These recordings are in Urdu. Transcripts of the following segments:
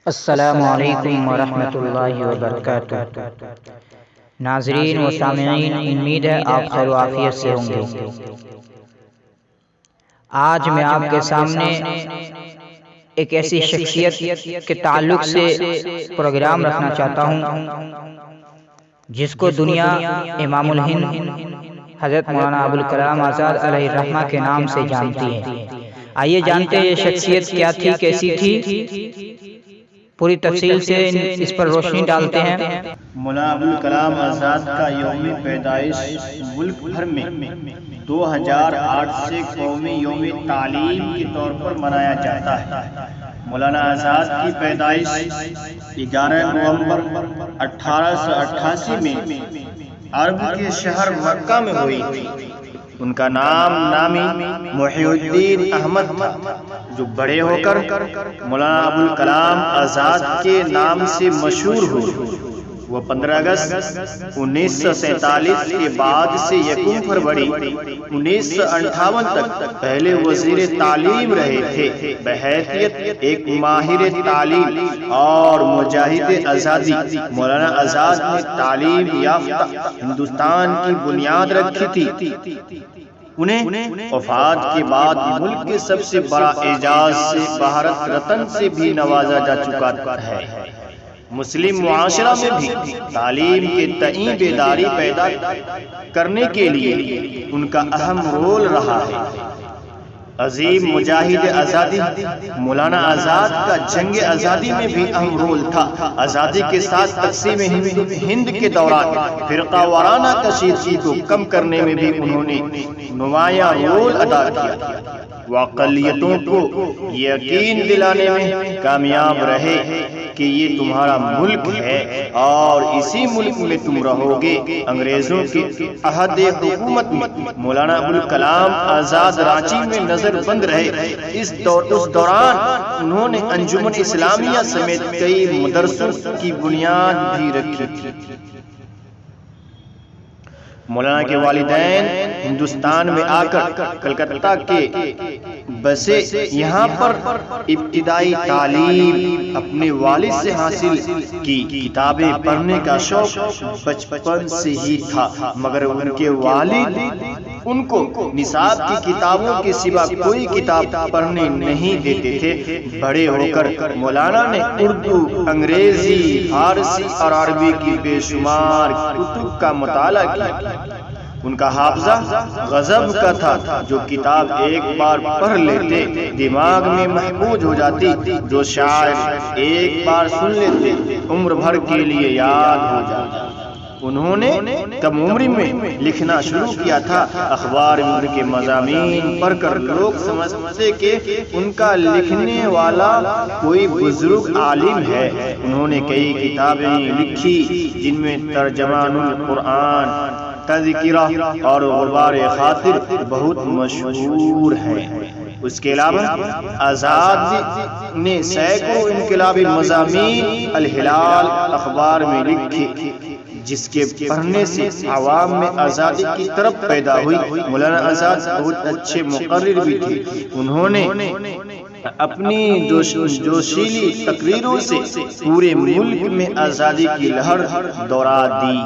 السلام علیکم ورحمۃ اللہ وبرکاتہ۔ ناظرین و سامعین، امید ہے آپ خیر و عافیت سے ہوں گے۔ آج میں آپ کے سامنے ایک ایسی شخصیت کے تعلق سے پروگرام رکھنا چاہتا ہوں جس کو دنیا امام الہند حضرت مولانا ابوالکلام آزاد علیہ الرحمہ کے نام سے جانتی ہے۔ آئیے جانتے ہیں یہ شخصیت کیا تھی، کیسی تھی، پوری تفصیل سے اس پر روشنی ڈالتے ہیں۔ مولانا ابوالکلام آزاد کا یوم پیدائش ملک بھر میں 2008 سے قومی یوم تعلیم کے طور پر منایا جاتا ہے۔ مولانا آزاد کی پیدائش 11 نومبر 1888 میں عرب کے شہر مکہ میں ہوئی تھی۔ ان کا نامی محی الدین احمد تھا، جو بڑے ہو کر مولانا ابوالکلام آزاد کے نام سے مشہور ہوئے۔ وہ 15 اگست 1947 کے بعد سے 1 فروری 1958 تک پہلے وزیر تعلیم رہے تھے۔ بحیثیت ایک ماہر تعلیم اور مجاہد آزادی، مولانا آزاد نے تعلیم یافتہ ہندوستان کی بنیاد رکھی تھی۔ انہیں وفات کے بعد ملک کے سب سے بڑا اعزاز سے بھارت رتن سے بھی نوازا جا چکا ہے۔ مسلم معاشرہ میں بھی تعلیم کے تئیں بیداری پیدا کرنے کے لیے ان کا اہم رول رہا ہے۔ عظیم مجاہد آزادی مولانا آزاد کا جنگ آزادی میں بھی اہم رول تھا۔ آزادی کے ساتھ تقسیم ہند کے دوران فرقہ وارانہ کشیدگی کو کم کرنے میں بھی انہوں نے نمایاں رول ادا کیا۔ وہ اقلیتوں کو یقین دلانے میں کامیاب رہے کہ یہ تمہارا ملک ہے اور اسی ملک میں تم رہو گے۔ انگریزوں کے عہد حکومت میں مولانا ابوالکلام آزاد رانچی میں نظر بند رہے۔ اس دوران انہوں نے انجمن اسلامیہ سمیت کئی مدرسوں کی بنیاد بھی رکھی۔ مولانا کے والدین ہندوستان میں آ کر کلکتہ کے بسے۔ یہاں پر ابتدائی تعلیم اپنے والد سے حاصل کی۔ کتابیں پڑھنے کا شوق بچپن سے ہی تھا، مگر ان کے والد ان کو نصاب کی کتابوں کے سوا کوئی کتاب پڑھنے نہیں دیتے تھے۔ بڑے ہو کر مولانا نے اردو، انگریزی، فارسی اور عربی کی بے شمار کتب کا مطالعہ کیا۔ ان کا حافظہ غضب کا تھا، جو کتاب ایک بار پڑھ لیتے دماغ میں محفوظ ہو جاتی، جو شاعر ایک بار سن لیتے عمر بھر کے لیے یاد ہو جاتا۔ انہوں نے کم عمری میں لکھنا شروع کیا تھا۔ اخبار میں ان کے مضامین پڑھ کر لوگ سمجھتے کہ ان کا لکھنے والا کوئی بزرگ عالم ہے۔ انہوں نے کئی کتابیں لکھی، جن میں ترجمان القرآن، تذکرہ اور غبار خاطر بہت مشہور ہیں۔ اس کے علاوہ آزاد نے سینکڑوں انقلابی مضامین الہلال اخبار میں لکھے، جس کے پڑھنے سے عوام میں آزادی کی طرف پیدا ہوئی۔ مولانا آزاد بہت اچھے مقرر بھی تھے۔ انہوں نے اپنی جوشیلی تقریروں سے پورے ملک میں آزادی کی لہر دوڑا دی۔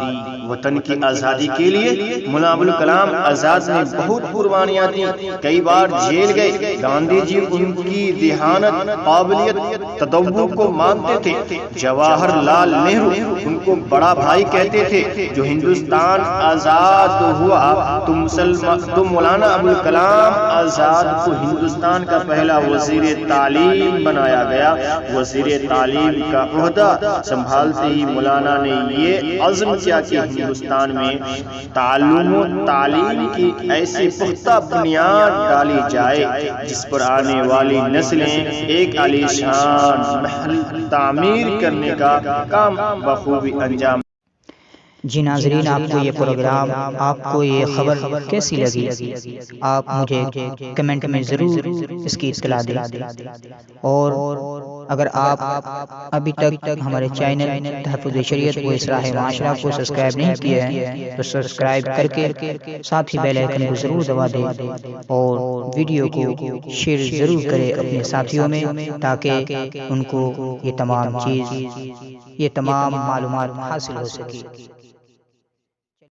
وطن کی آزادی کے لیے مولانا ابوالکلام آزاد نے بہت قربانیاں دی، کئی بار جیل گئے۔ گاندھی جی ان کی ذہانت، قابلیت، تدبر کو مانتے تھے۔ جواہر لال نہرو ان کو بڑا بھائی کہتے تھے۔ جو ہندوستان آزاد ہوا تو مولانا ابوالکلام آزاد کو ہندوستان کا پہلا وزیر تعلیم بنایا گیا۔ وزیر تعلیم کا عہدہ سنبھالتے ہی مولانا نے یہ عزم کیا کہ ہندوستان میں تعلم و تعلیم کی ایسی پختہ بنیاد ڈالی جائے جس پر آنے والی نسلیں ایک عالیشان محل تعمیر کرنے کا کام بخوبی انجام۔ جی ناظرین، آپ کو یہ پروگرام، آپ کو یہ خبر کیسی لگی؟ آپ مجھے کمنٹ میں ضرور اس کی اطلاع دیں، اور اگر آپ ابھی تک ہمارے چینل تحفظ شریعت و اصلاح معاشرہ کو سبسکرائب نہیں کیا ہے تو سبسکرائب کر کے ساتھ ہی بیل آئیکن کو ضرور دبا دیں، اور ویڈیو کو شیئر ضرور کریں اپنے ساتھیوں میں، تاکہ ان کو یہ تمام معلومات حاصل ہو سکے۔